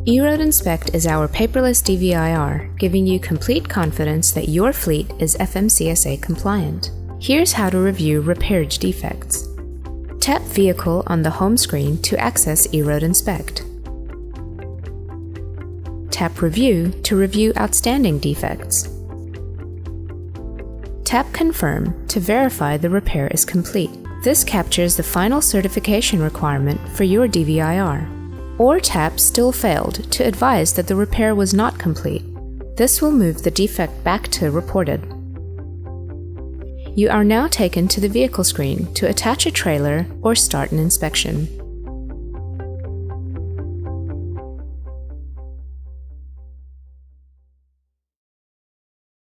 EROAD Inspect is our paperless DVIR, giving you complete confidence that your fleet is FMCSA compliant. Here's how to review repaired defects. Tap Vehicle on the home screen to access EROAD Inspect. Tap Review to review outstanding defects. Tap Confirm to verify the repair is complete. This captures the final certification requirement for your DVIR. Or tap Still Failed to advise that the repair was not complete. This will move the defect back to Reported. You are now taken to the vehicle screen to attach a trailer or start an inspection.